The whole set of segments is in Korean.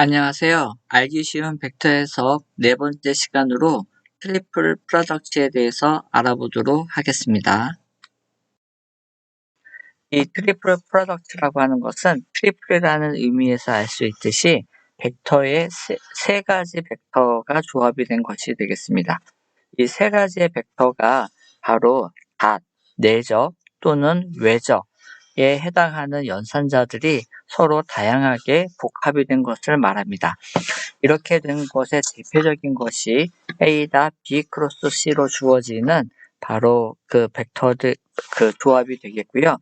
안녕하세요. 알기 쉬운 벡터에서 네 번째 시간으로 트리플 프로덕트에 대해서 알아보도록 하겠습니다. 이 트리플 프로덕트라고 하는 것은 트리플이라는 의미에서 알 수 있듯이 벡터의 세 가지 벡터가 조합이 된 것이 되겠습니다. 이 세 가지의 벡터가 바로 닷, 내적 또는 외적에 해당하는 연산자들이 서로 다양하게 복합이 된 것을 말합니다. 이렇게 된 것의 대표적인 것이 A다 B 크로스 C로 주어지는 바로 그 벡터들 그 조합이 되겠고요.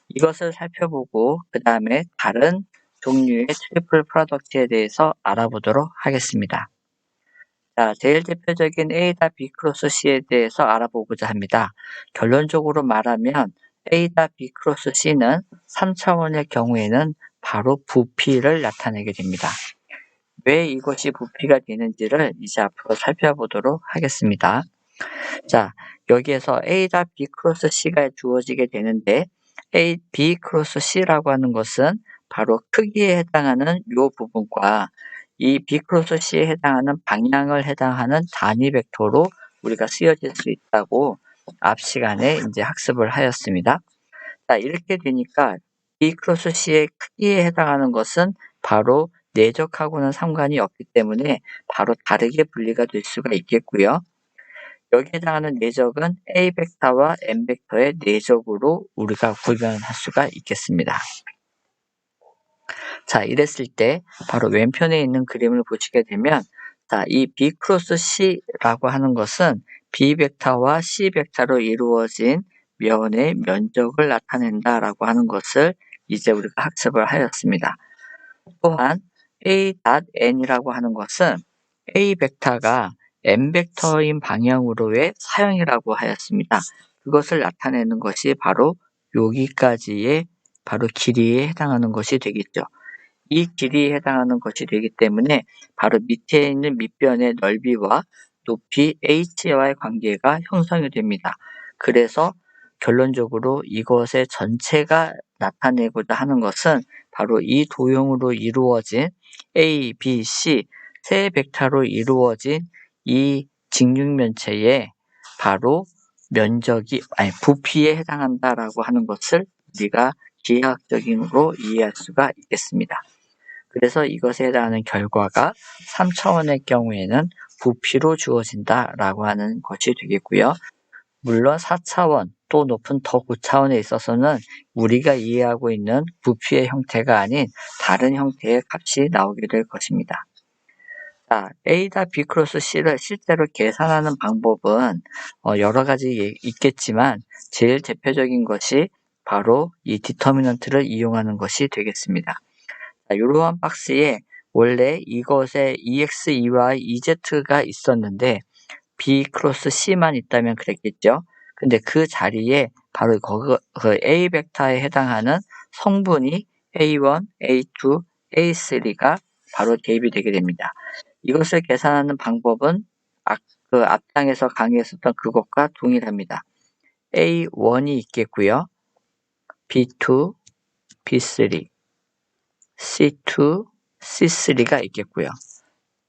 이것을 살펴보고 그 다음에 다른 종류의 트리플 프로덕트에 대해서 알아보도록 하겠습니다. 자, 제일 대표적인 A다 B 크로스 C에 대해서 알아보고자 합니다. 결론적으로 말하면 A다 B 크로스 C는 3차원의 경우에는 바로 부피를 나타내게 됩니다. 왜 이것이 부피가 되는지를 이제 앞으로 살펴보도록 하겠습니다. 자, 여기에서 A다 B 크로스 C가 주어지게 되는데 A, B 크로스 C라고 하는 것은 바로 크기에 해당하는 이 부분과 이 B 크로스 C에 해당하는 방향을 해당하는 단위 벡터로 우리가 쓰여질 수 있다고 앞 시간에 이제 학습을 하였습니다. 자, 이렇게 되니까 B 크로스 C의 크기에 해당하는 것은 바로 내적하고는 상관이 없기 때문에 바로 다르게 분리가 될 수가 있겠고요. 여기에 해당하는 내적은 A 벡터와 M 벡터의 내적으로 우리가 구별할 수가 있겠습니다. 자, 이랬을 때 바로 왼편에 있는 그림을 보시게 되면 자, 이 B 크로스 C라고 하는 것은 B 벡터와 C 벡터로 이루어진 면의 면적을 나타낸다라고 하는 것을 이제 우리가 학습을 하였습니다. 또한 A.N이라고 하는 것은 A 벡터가 M 벡터인 방향으로의 사형이라고 하였습니다. 그것을 나타내는 것이 바로 여기까지의 바로 길이에 해당하는 것이 되겠죠. 이 길이에 해당하는 것이 되기 때문에 바로 밑에 있는 밑변의 넓이와 높이 h와의 관계가 형성이 됩니다. 그래서 결론적으로 이것의 전체가 나타내고자 하는 것은 바로 이 도형으로 이루어진 A, B, C 세 벡터로 이루어진 이 직육면체의 바로 부피에 해당한다라고 하는 것을 우리가 기하학적으로 이해할 수가 있겠습니다. 그래서 이것에 해당하는 결과가 3차원의 경우에는 부피로 주어진다라고 하는 것이 되겠고요. 물론 4차원 또 높은 더 고차원에 있어서는 우리가 이해하고 있는 부피의 형태가 아닌 다른 형태의 값이 나오게 될 것입니다. 자, A다 B 크로스 C를 실제로 계산하는 방법은 여러 가지 있겠지만 제일 대표적인 것이 바로 이 디터미넌트를 이용하는 것이 되겠습니다. 자, 이러한 박스에 원래 이것에 EX, EY, EZ가 있었는데 B 크로스 C만 있다면 그랬겠죠. 근데 그 자리에 바로 그 A 벡터에 해당하는 성분이 A1, A2, A3가 바로 대입이 되게 됩니다. 이것을 계산하는 방법은 그 앞장에서 강의했었던 그것과 동일합니다. A1이 있겠고요. B2, B3, C2, C3가 있겠고요.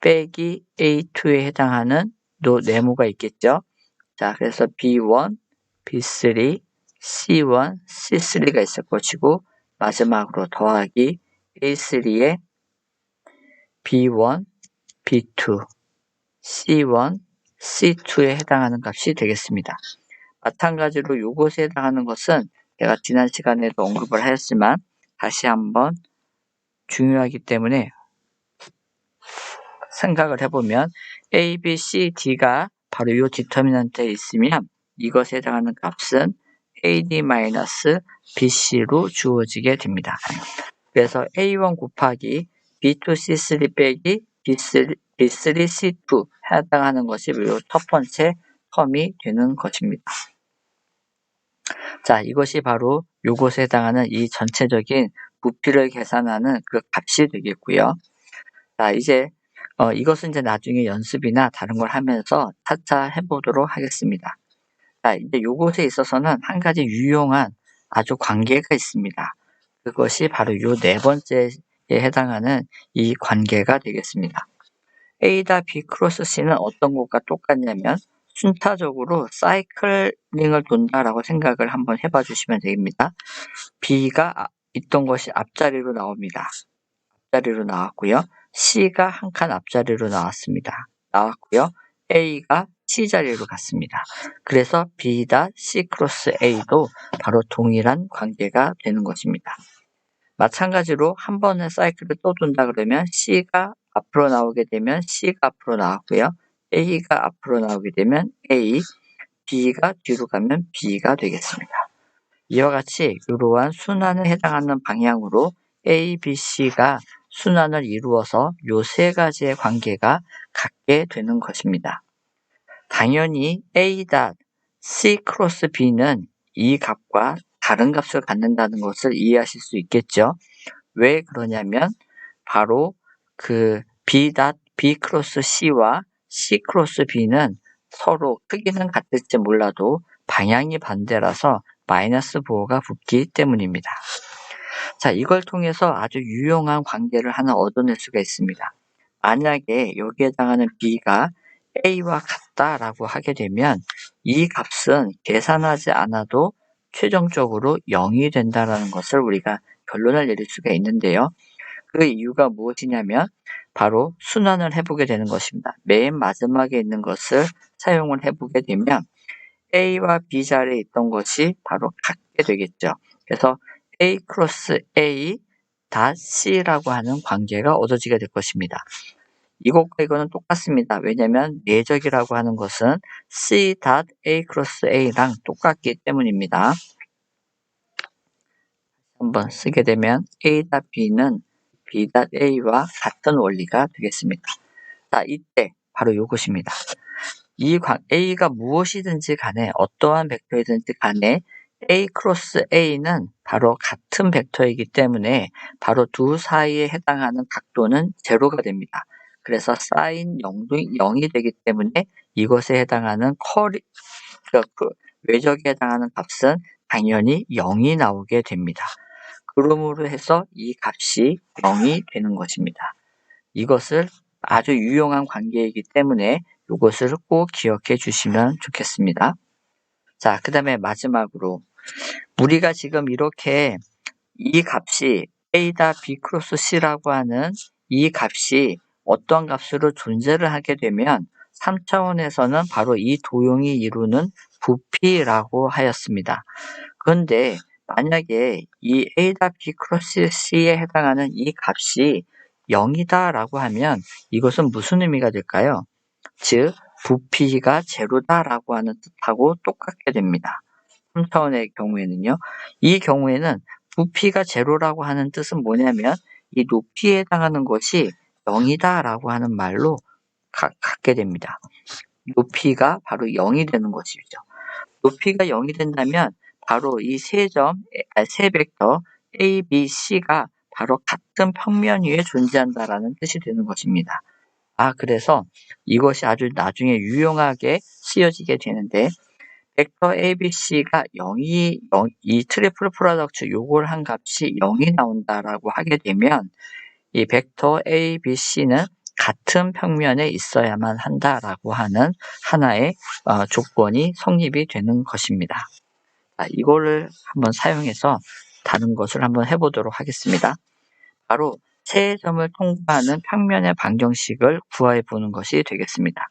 빼기 A2에 해당하는 네모가 있겠죠. 자, 그래서 B1, B3, C1, C3가 있을 것이고 마지막으로 더하기 A3에 B1, B2, C1, C2에 해당하는 값이 되겠습니다. 마찬가지로 이것에 해당하는 것은 제가 지난 시간에도 언급을 하였지만 다시 한번 중요하기 때문에 생각을 해보면 A, B, C, D가 바로 이 디터미넌트에 있으면 이것에 해당하는 값은 AD-BC로 주어지게 됩니다. 그래서 A1 곱하기 B2C3 빼기 B3C2 해당하는 것이 이 첫 번째 텀이 되는 것입니다. 자, 이것이 바로 이것에 해당하는 이 전체적인 부피를 계산하는 그 값이 되겠고요. 자, 이제 이것은 이제 나중에 연습이나 다른 걸 하면서 차차 해보도록 하겠습니다. 자, 이제 이것에 있어서는 한 가지 유용한 아주 관계가 있습니다. 그것이 바로 이 네 번째 해당하는 이 관계가 되겠습니다. A다 B 크로스 C는 어떤 것과 똑같냐면 순차적으로 사이클링을 돈다라고 생각을 한번 해봐 주시면 됩니다. B가 있던 것이 앞자리로 나옵니다. 앞자리로 나왔고요. C가 한 칸 앞자리로 나왔고요. A가 C 자리로 갔습니다. 그래서 B다 C 크로스 A도 바로 동일한 관계가 되는 것입니다. 마찬가지로 한 번의 사이클을 또 돈다 그러면 C가 앞으로 나오게 되면 C가 앞으로 나왔고요. A가 앞으로 나오게 되면 A, B가 뒤로 가면 B가 되겠습니다. 이와 같이 이러한 순환에 해당하는 방향으로 A, B, C가 순환을 이루어서 요 세 가지의 관계가 갖게 되는 것입니다. 당연히 A. C 크로스 B는 이 값과 다른 값을 갖는다는 것을 이해하실 수 있겠죠. 왜 그러냐면 바로 그 B 크로스 C와 C 크로스 B는 서로 크기는 같을지 몰라도 방향이 반대라서 마이너스 부호가 붙기 때문입니다. 자, 이걸 통해서 아주 유용한 관계를 하나 얻어낼 수가 있습니다. 만약에 여기에 해당하는 B가 A와 같다라고 하게 되면 이 값은 계산하지 않아도 최종적으로 0이 된다는 것을 우리가 결론을 내릴 수가 있는데요. 그 이유가 무엇이냐면 바로 순환을 해보게 되는 것입니다. 맨 마지막에 있는 것을 사용을 해보게 되면 A와 B 자리에 있던 것이 바로 같게 되겠죠. 그래서 A 크로스 A 다 C라고 하는 관계가 얻어지게 될 것입니다. 이것과 이거는 똑같습니다. 왜냐하면 내적이라고 하는 것은 C A 크로스 A랑 똑같기 때문입니다. 한번 쓰게 되면 A B는 B A와 같은 원리가 되겠습니다. 자, 이때 바로 이것입니다. A가 무엇이든지 간에 어떠한 벡터이든지 간에 A 크로스 A는 바로 같은 벡터이기 때문에 바로 두 사이에 해당하는 각도는 제로가 됩니다. 그래서 사인 0이 되기 때문에 이것에 해당하는 그 외적에 해당하는 값은 당연히 0이 나오게 됩니다. 그러므로 해서 이 값이 0이 되는 것입니다. 이것을 아주 유용한 관계이기 때문에 이것을 꼭 기억해 주시면 좋겠습니다. 자, 그 다음에 마지막으로 우리가 지금 이렇게 이 값이 A다 B 크로스 C라고 하는 이 값이 어떤 값으로 존재를 하게 되면 3차원에서는 바로 이 도형이 이루는 부피라고 하였습니다. 그런데 만약에 이 A다 B 크로스 C에 해당하는 이 값이 0이다 라고 하면 이것은 무슨 의미가 될까요? 즉 부피가 제로다라고 하는 뜻하고 똑같게 됩니다. 3차원의 경우에는요. 이 경우에는 부피가 제로라고 하는 뜻은 뭐냐면 이 높이에 해당하는 것이 0이다라고 하는 말로 갖게 됩니다. 높이가 바로 0이 되는 것이죠. 높이가 0이 된다면 바로 이 세 벡터 A, B, C가 바로 같은 평면 위에 존재한다라는 뜻이 되는 것입니다. 그래서 이것이 아주 나중에 유용하게 쓰여지게 되는데 벡터 ABC가 이 트리플 프로덕트 요걸 한 값이 0이 나온다라고 하게 되면 이 벡터 ABC는 같은 평면에 있어야만 한다라고 하는 하나의 조건이 성립이 되는 것입니다. 이거를 한번 사용해서 다른 것을 한번 해보도록 하겠습니다. 바로 세 점을 통과하는 평면의 방정식을 구해 보는 것이 되겠습니다.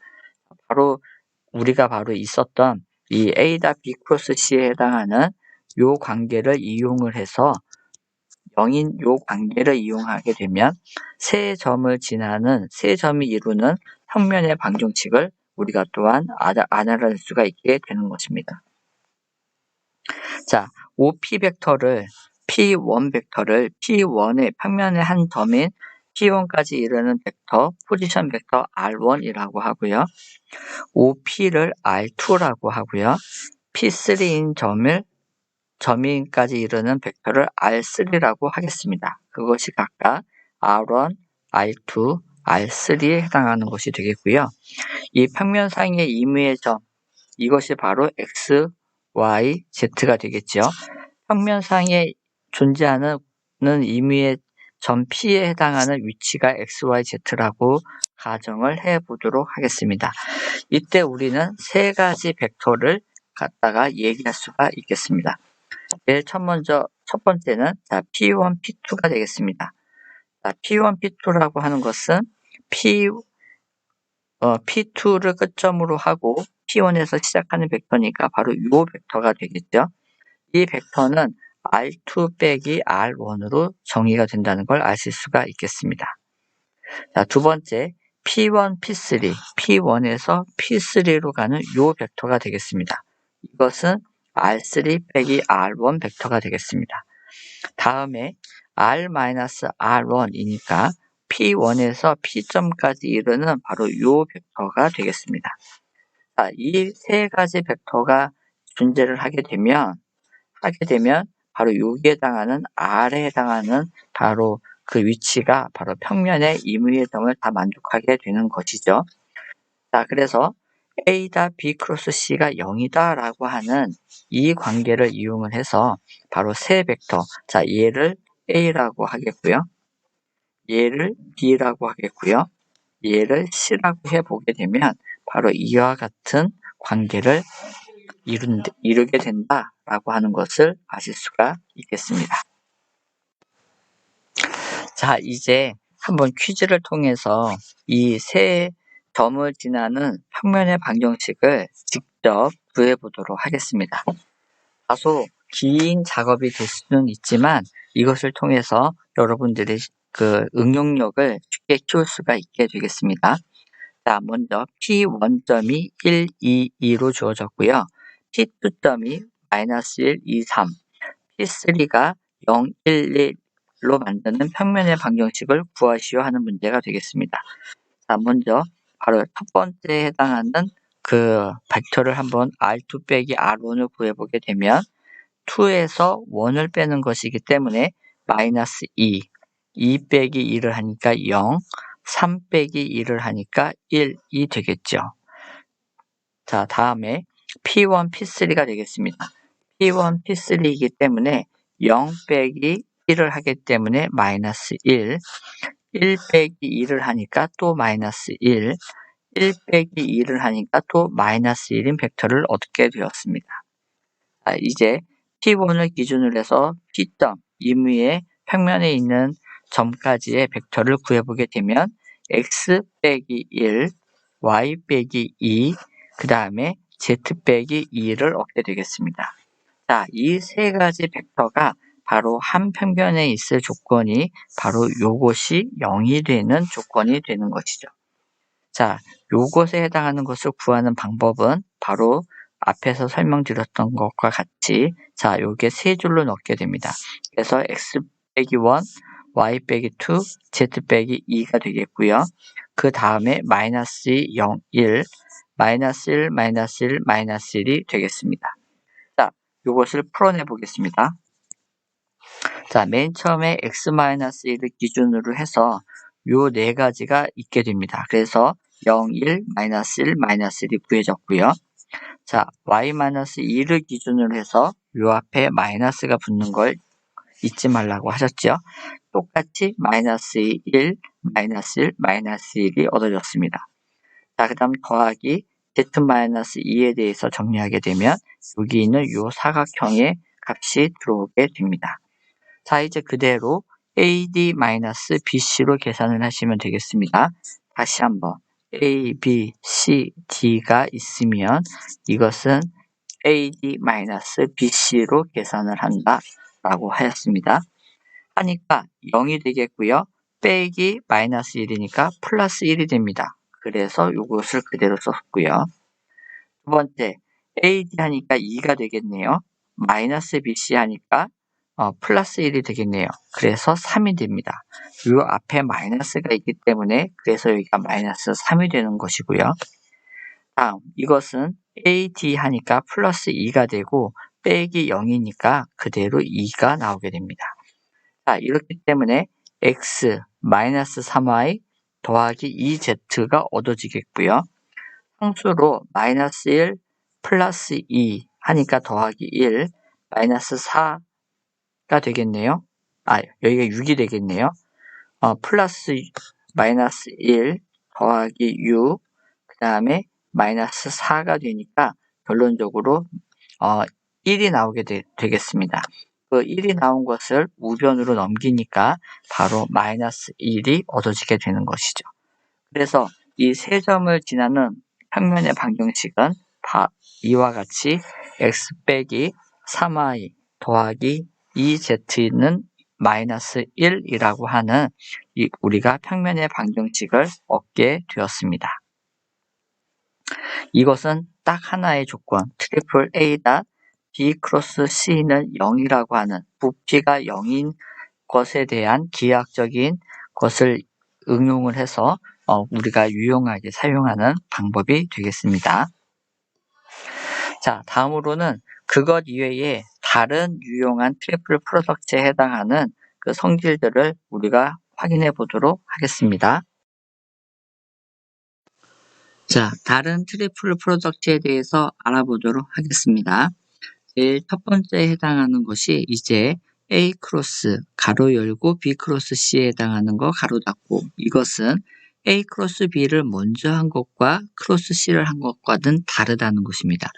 우리가 바로 있었던 이 A다 B 크로스 C에 해당하는 요 관계를 이용을 해서 0인 요 관계를 이용하게 되면 세 점을 이루는 평면의 방정식을 우리가 또한 알아낼 수가 있게 되는 것입니다. 자, OP 벡터를 P1 벡터를 P1의 평면의 한 점인 P1까지 이르는 벡터, 포지션 벡터 R1이라고 하고요. OP를 R2라고 하고요. P3인 점인까지 이르는 벡터를 R3라고 하겠습니다. 그것이 각각 R1, R2, R3에 해당하는 것이 되겠고요. 이 평면상의 임의의 점, 이것이 바로 X, Y, Z가 되겠죠. 평면상에 존재하는 임의의 점 P에 해당하는 위치가 XYZ라고 가정을 해보도록 하겠습니다. 이때 우리는 세 가지 벡터를 갖다가 얘기할 수가 있겠습니다. 제일 첫 번째는 P1, P2가 되겠습니다. P1, P2라고 하는 것은 P2를 끝점으로 하고 P1에서 시작하는 벡터니까 바로 이 벡터가 되겠죠. 이 벡터는 R2 빼기 R1으로 정의가 된다는 걸 아실 수가 있겠습니다. 두 번째, P1, P3, P1에서 P3로 가는 이 벡터가 되겠습니다. 이것은 R3 빼기 R1 벡터가 되겠습니다. 다음에 R-R1이니까 P1에서 P점까지 이르는 바로 이 벡터가 되겠습니다. 이 세 가지 벡터가 존재를 하게 되면 바로 여기에 해당하는 R에 해당하는 바로 그 위치가 바로 평면의 임의의 점을 다 만족하게 되는 것이죠. 그래서 A다 B 크로스 C가 0이다 라고 하는 이 관계를 이용을 해서 바로 세 벡터, 얘를 A라고 하겠고요. 얘를 B라고 하겠고요. 얘를 C라고 해보게 되면 바로 이와 같은 관계를 이루게 된다라고 하는 것을 아실 수가 있겠습니다. 이제 한번 퀴즈를 통해서 이 세 점을 지나는 평면의 방정식을 직접 구해보도록 하겠습니다. 다소 긴 작업이 될 수는 있지만 이것을 통해서 여러분들이 그 응용력을 쉽게 키울 수가 있게 되겠습니다. 먼저 P1점이 1, 2, 2로 주어졌고요. P2점이 마이너스 1, 2, 3, P3가 0, 1, 1로 만드는 평면의 방정식을 구하시오 하는 문제가 되겠습니다. 먼저 바로 첫 번째에 해당하는 그 벡터를 한번 R2 빼기 R1을 구해보게 되면 2에서 1을 빼는 것이기 때문에 마이너스 2, 2 빼기 2를 하니까 0, 3 빼기 2를 하니까 1이 되겠죠. 다음에 P1, P3가 되겠습니다. P1, P3이기 때문에 0 빼기 1을 하기 때문에 마이너스 1, 1 빼기 2를 하니까 또 마이너스 1, 1 빼기 2를 하니까 또 마이너스 1인 벡터를 얻게 되었습니다. 이제 P1을 기준으로 해서 P점, 임의의 평면에 있는 점까지의 벡터를 구해보게 되면 X 빼기 1, Y 빼기 2, 그 다음에 Z 빼기 2를 얻게 되겠습니다. 이 세 가지 벡터가 바로 한 평면에 있을 조건이 바로 요것이 0이 되는 조건이 되는 것이죠. 요것에 해당하는 것을 구하는 방법은 바로 앞에서 설명드렸던 것과 같이 요게 세 줄로 넣게 됩니다. 그래서 X 빼기 1, Y 빼기 2, Z 빼기 2가 되겠고요. 그 다음에 마이너스 2, 0, 1, 마이너스 1, 마이너스 1, 마이너스 1이 되겠습니다. 요것을 풀어내 보겠습니다. 맨 처음에 X-1을 기준으로 해서 요 네 가지가 있게 됩니다. 그래서 0, 1, 마이너스 1, 마이너스 1이 구해졌고요. Y-2를 기준으로 해서 요 앞에 마이너스가 붙는 걸 잊지 말라고 하셨죠. 똑같이 마이너스 2, 1, 마이너스 1, 마이너스 1이 얻어졌습니다. 그 다음 더하기 Z-2에 대해서 정리하게 되면 여기 있는 요 사각형의 값이 들어오게 됩니다. 이제 그대로 AD-BC로 계산을 하시면 되겠습니다. 다시 한번 A, B, C, D가 있으면 이것은 AD-BC로 계산을 한다라고 하였습니다. 하니까 0이 되겠고요. 빼기 마이너스 1이니까 플러스 1이 됩니다. 그래서 이것을 그대로 썼고요. 두 번째, AD 하니까 2가 되겠네요. 마이너스 BC 하니까 플러스 1이 되겠네요. 그래서 3이 됩니다. 이 앞에 마이너스가 있기 때문에 그래서 여기가 마이너스 3이 되는 것이고요. 다음, 이것은 AD 하니까 플러스 2가 되고 빼기 0이니까 그대로 2가 나오게 됩니다. 이렇기 때문에 X 마이너스 3Y 더하기 2Z가 얻어지겠고요. 상수로 마이너스 1 플러스 2 하니까 더하기 1 마이너스 4가 되겠네요. 여기가 6이 되겠네요. 플러스 마이너스 1 더하기 6, 그 다음에 마이너스 4가 되니까 결론적으로 1이 나오게 되겠습니다. 그 1이 나온 것을 우변으로 넘기니까 바로 마이너스 1이 얻어지게 되는 것이죠. 그래서 이 세 점을 지나는 평면의 방정식은 이와 같이 x 빼기 3y 더하기 2z는 마이너스 1이라고 하는 우리가 평면의 방정식을 얻게 되었습니다. 이것은 딱 하나의 조건, 트리플 A다 B 크로스 C는 0이라고 하는 부피가 0인 것에 대한 기하학적인 것을 응용을 해서 우리가 유용하게 사용하는 방법이 되겠습니다. 자, 다음으로는 그것 이외에 다른 유용한 트리플 프로덕트에 해당하는 그 성질들을 우리가 확인해 보도록 하겠습니다. 자, 다른 트리플 프로덕트에 대해서 알아보도록 하겠습니다. 제일 첫 번째에 해당하는 것이 이제 A 크로스 가로 열고 B 크로스 C에 해당하는 거 가로 닫고, 이것은 A 크로스 B를 먼저 한 것과 크로스 C를 한 것과는 다르다는 것입니다.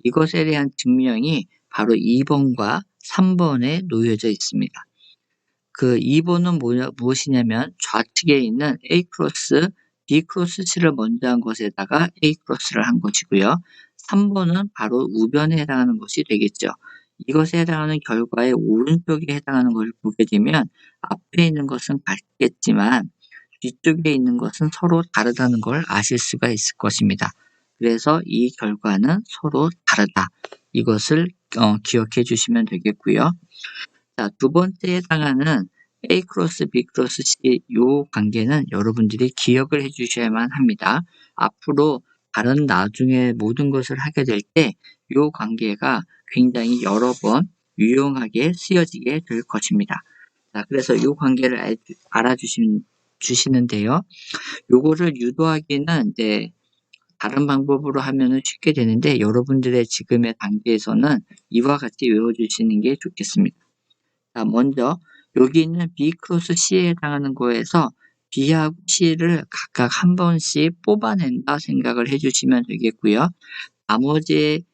이것에 대한 증명이 바로 2번과 3번에 놓여져 있습니다. 그 2번은 무엇이냐면 좌측에 있는 A 크로스 B 크로스 C를 먼저 한 것에다가 A 크로스를 한 것이고요. 3번은 바로 우변에 해당하는 것이 되겠죠. 이것에 해당하는 결과의 오른쪽에 해당하는 것을 보게 되면 앞에 있는 것은 같겠지만 뒤쪽에 있는 것은 서로 다르다는 걸 아실 수가 있을 것입니다. 그래서 이 결과는 서로 다르다. 이것을 기억해 주시면 되겠고요. 자, 두 번째에 해당하는 A 크로스 B 크로스 C 이 관계는 여러분들이 기억을 해 주셔야만 합니다. 앞으로 다른 나중에 모든 것을 하게 될 때 이 관계가 굉장히 여러 번 유용하게 쓰여지게 될 것입니다. 자, 그래서 이 관계를 주시는데요. 요거를 유도하기는 이제 다른 방법으로 하면은 쉽게 되는데 여러분들의 지금의 단계에서는 이와 같이 외워주시는 게 좋겠습니다. 자, 먼저 여기 있는 B 크로스 C에 해당하는 거에서 B하고 C를 각각 한 번씩 뽑아낸다 생각을 해주시면 되겠고요. 나머지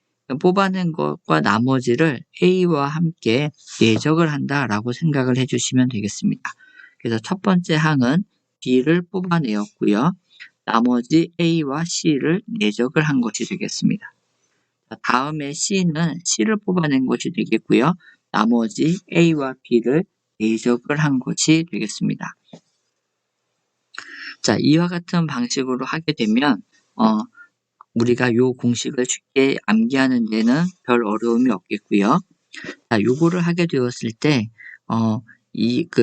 뽑아낸 것과 나머지를 A와 함께 내적을 한다라고 생각을 해주시면 되겠습니다. 그래서 첫 번째 항은 B를 뽑아내었고요. 나머지 A와 C를 내적을 한 것이 되겠습니다. 다음에 C는 C를 뽑아낸 것이 되겠고요. 나머지 A와 B를 내적을 한 것이 되겠습니다. 자, 이와 같은 방식으로 하게 되면 우리가 이 공식을 쉽게 암기하는 데는 별 어려움이 없겠고요. 자, 요거를 하게 되었을 때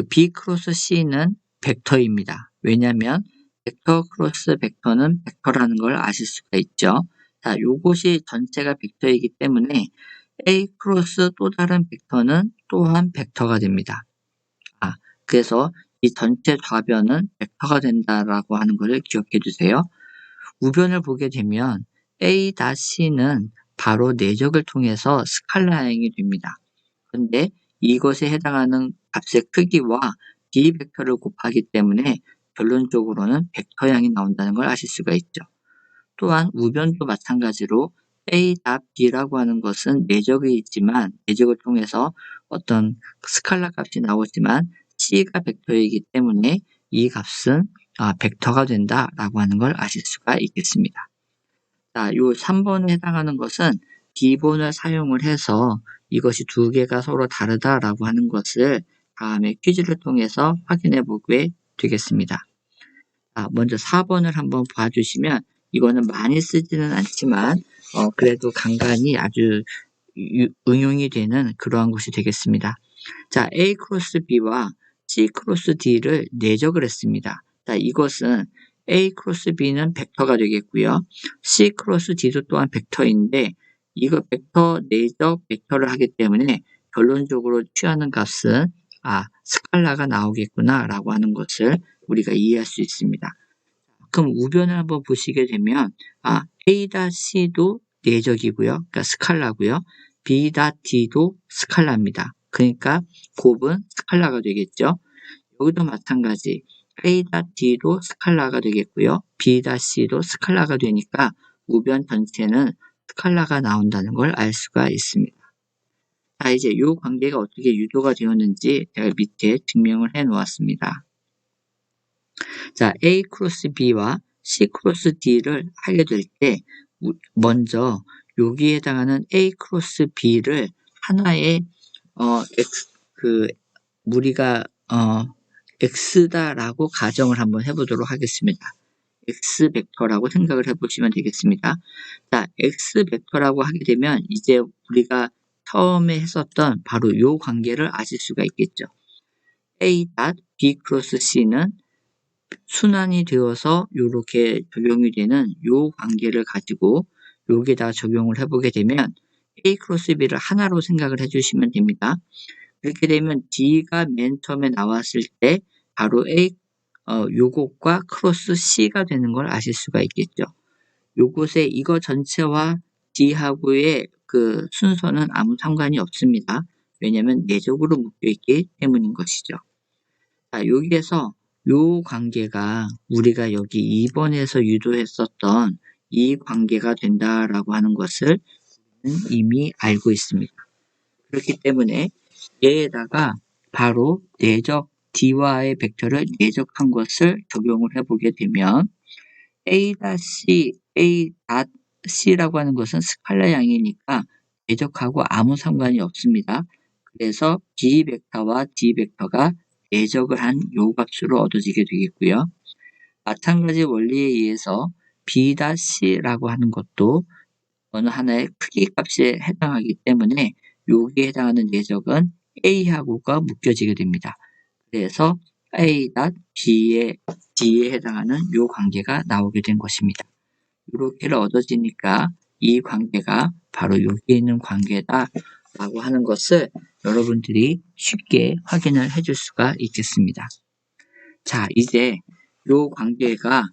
B 크로스 C는 벡터입니다. 왜냐하면 벡터 크로스 벡터는 벡터라는 걸 아실 수가 있죠. 자, 요것이 전체가 벡터이기 때문에 A 크로스 또 다른 벡터는 또한 벡터가 됩니다. 그래서 이 전체 좌변은 벡터가 된다라고 하는 것을 기억해 주세요. 우변을 보게 되면 A-C는 바로 내적을 통해서 스칼라형이 됩니다. 그런데 이것에 해당하는 값의 크기와 B 벡터를 곱하기 때문에 결론적으로는 벡터양이 나온다는 걸 아실 수가 있죠. 또한 우변도 마찬가지로 A-B라고 하는 것은 내적이 있지만 내적을 통해서 어떤 스칼라 값이 나오지만 C가 벡터이기 때문에 이 값은 벡터가 된다라고 하는 걸 아실 수가 있겠습니다. 자, 요 3번에 해당하는 것은 기본을 사용을 해서 이것이 두 개가 서로 다르다라고 하는 것을 다음에 퀴즈를 통해서 확인해 보게 되겠습니다. 먼저 4번을 한번 봐주시면 이거는 많이 쓰지는 않지만 그래도 간간히 아주 응용이 되는 그러한 것이 되겠습니다. 자, A 크로스 B와 C 크로스 D를 내적을 했습니다. 자, 이것은 A 크로스 B는 벡터가 되겠고요. C 크로스 D도 또한 벡터인데 이거 벡터 내적 벡터를 하기 때문에 결론적으로 취하는 값은 스칼라가 나오겠구나 라고 하는 것을 우리가 이해할 수 있습니다. 그럼 우변을 한번 보시게 되면 A-C도 내적이고요. 그러니까 스칼라고요. B-D도 스칼라입니다. 그러니까 곱은 스칼라가 되겠죠. 여기도 마찬가지 A.D도 스칼라가 되겠고요. B.C도 스칼라가 되니까 우변 전체는 스칼라가 나온다는 걸 알 수가 있습니다. 자, 이제 이 관계가 어떻게 유도가 되었는지 제가 밑에 증명을 해 놓았습니다. 자, A 크로스 B와 C 크로스 D를 하게 될 때 먼저 여기에 해당하는 A 크로스 B를 하나의 우리가 X다라고 가정을 한번 해보도록 하겠습니다. X 벡터라고 생각을 해보시면 되겠습니다. 자, X 벡터라고 하게 되면 이제 우리가 처음에 했었던 바로 이 관계를 아실 수가 있겠죠. A. B 크로스 C는 순환이 되어서 이렇게 적용이 되는 이 관계를 가지고 여기에다 적용을 해보게 되면 A 크로스 B를 하나로 생각을 해주시면 됩니다. 그렇게 되면 D가 맨 처음에 나왔을 때 바로 요것과 크로스 C가 되는 걸 아실 수가 있겠죠. 요것에 이거 전체와 D하고의 그 순서는 아무 상관이 없습니다. 왜냐하면 내적으로 묶여있기 때문인 것이죠. 자, 여기에서 요 관계가 우리가 여기 2번에서 유도했었던 이 관계가 된다라고 하는 것을 이미 알고 있습니다. 그렇기 때문에 얘에다가 바로 내적 D와의 벡터를 내적한 것을 적용을 해보게 되면 A.C라고 하는 것은 스칼라 양이니까 내적하고 아무 상관이 없습니다. 그래서 B 벡터와 D 벡터가 내적을 한 요 값으로 얻어지게 되겠고요. 마찬가지 원리에 의해서 B.C라고 하는 것도 어느 하나의 크기 값에 해당하기 때문에 여기에 해당하는 내적은 A하고가 묶여지게 됩니다. 그래서 A.B에 D에 해당하는 요 관계가 나오게 된 것입니다. 이렇게를 얻어지니까 이 관계가 바로 여기에 있는 관계다라고 하는 것을 여러분들이 쉽게 확인을 해줄 수가 있겠습니다. 자, 이제 요 관계가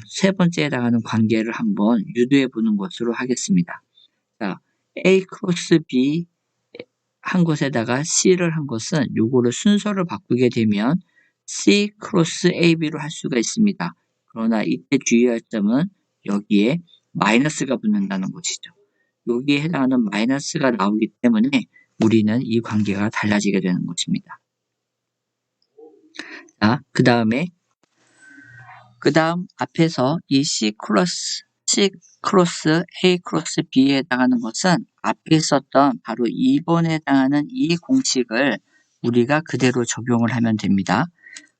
세 번째에 해당하는 관계를 한번 유도해 보는 것으로 하겠습니다. 자, A 크로스 B 한 것에다가 C를 한 것은 요거를 순서를 바꾸게 되면 C 크로스 AB로 할 수가 있습니다. 그러나 이때 주의할 점은 여기에 마이너스가 붙는다는 것이죠. 여기에 해당하는 마이너스가 나오기 때문에 우리는 이 관계가 달라지게 되는 것입니다. 자, 그 다음 앞에서 이 C 크로스 A 크로스 B에 해당하는 것은 앞에 있었던 바로 2번에 해당하는 이 공식을 우리가 그대로 적용을 하면 됩니다.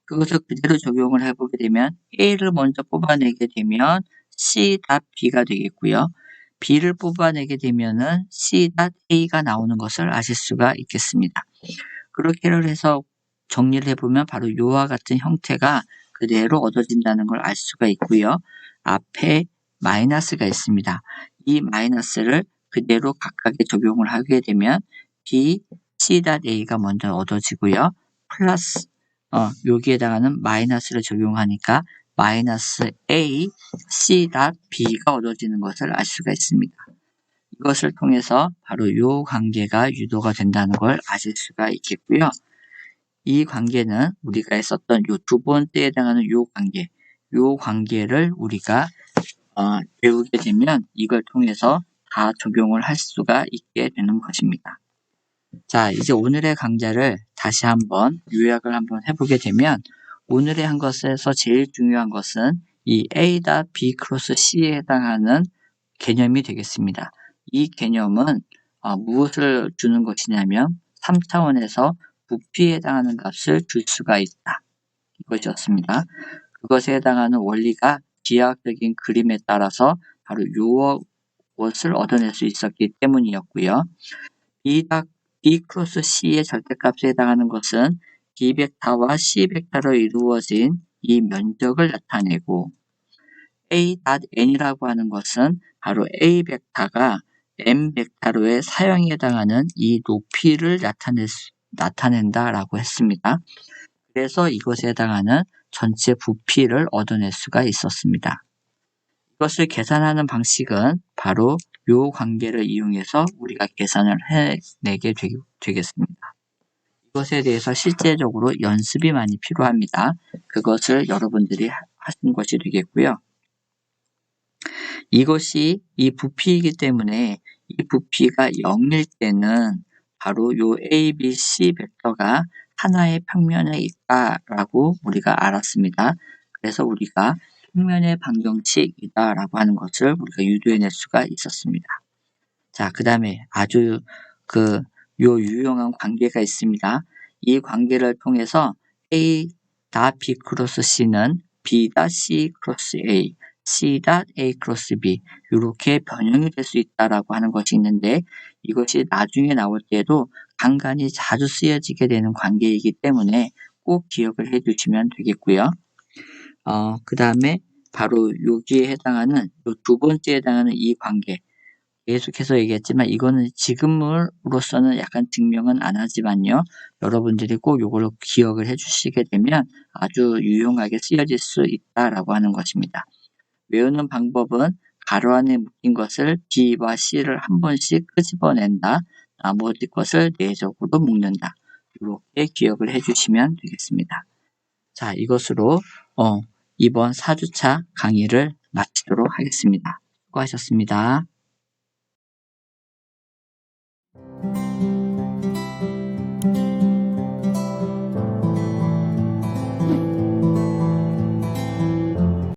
그것을 그대로 적용을 해보게 되면 A를 먼저 뽑아내게 되면 C.B가 되겠고요. B를 뽑아내게 되면은 C.A가 나오는 것을 아실 수가 있겠습니다. 그렇게 해서 정리를 해보면 바로 이와 같은 형태가 그대로 얻어진다는 걸 알 수가 있고요. 앞에 마이너스가 있습니다. 이 마이너스를 그대로 각각에 적용을 하게 되면 B, C.A가 먼저 얻어지고요. 플러스 여기에 해당하는 마이너스를 적용하니까 마이너스 A, C.B가 얻어지는 것을 알 수가 있습니다. 이것을 통해서 바로 이 관계가 유도가 된다는 걸 아실 수가 있겠고요. 이 관계는 우리가 했었던 이 두 번째에 해당하는 이 관계를 우리가 배우게 되면 이걸 통해서 다 적용을 할 수가 있게 되는 것입니다. 자, 이제 오늘의 강좌를 다시 한번 요약을 한번 해보게 되면 오늘의 한 것에서 제일 중요한 것은 이 A.B 크로스 C에 해당하는 개념이 되겠습니다. 이 개념은 무엇을 주는 것이냐면 3차원에서 부피에 해당하는 값을 줄 수가 있다. 이것이었습니다. 그것에 해당하는 원리가 기하학적인 그림에 따라서 바로 요것을 얻어낼 수 있었기 때문이었고요. B 크로스 C의 절대값에 해당하는 것은 B 벡터와 C 벡터로 이루어진 이 면적을 나타내고 A.N이라고 하는 것은 바로 A 벡터가 M 벡터로의 사형에 해당하는 이 높이를 나타낸다라고 했습니다. 그래서 이것에 해당하는 전체 부피를 얻어낼 수가 있었습니다. 이것을 계산하는 방식은 바로 이 관계를 이용해서 우리가 계산을 해내게 되겠습니다. 이것에 대해서 실제적으로 연습이 많이 필요합니다. 그것을 여러분들이 하시는 것이 되겠고요. 이것이 이 부피이기 때문에 이 부피가 0일 때는 바로 요 A, B, C 벡터가 하나의 평면에 있다라고 우리가 알았습니다. 그래서 우리가 평면의 방정식이다라고 하는 것을 우리가 유도해낼 수가 있었습니다. 자, 그 다음에 아주 요 유용한 관계가 있습니다. 이 관계를 통해서 A 다 B 크로스 C는 B 다 C 크로스 A, C 다 A 크로스 B 이렇게 변형이 될 수 있다라고 하는 것이 있는데 이것이 나중에 나올 때에도 간간히 자주 쓰여지게 되는 관계이기 때문에 꼭 기억을 해 두시면 되겠고요. 그 다음에 바로 여기에 해당하는 요 두 번째에 해당하는 이 관계 계속해서 얘기했지만 이거는 지금으로서는 약간 증명은 안 하지만요. 여러분들이 꼭 요거를 기억을 해 주시게 되면 아주 유용하게 쓰여질 수 있다라고 하는 것입니다. 외우는 방법은 가로 안에 묶인 것을 B와 C를 한 번씩 끄집어낸다. 나머지 것을 내적으로 묶는다. 이렇게 기억을 해 주시면 되겠습니다. 자, 이것으로 이번 4주차 강의를 마치도록 하겠습니다. 수고하셨습니다.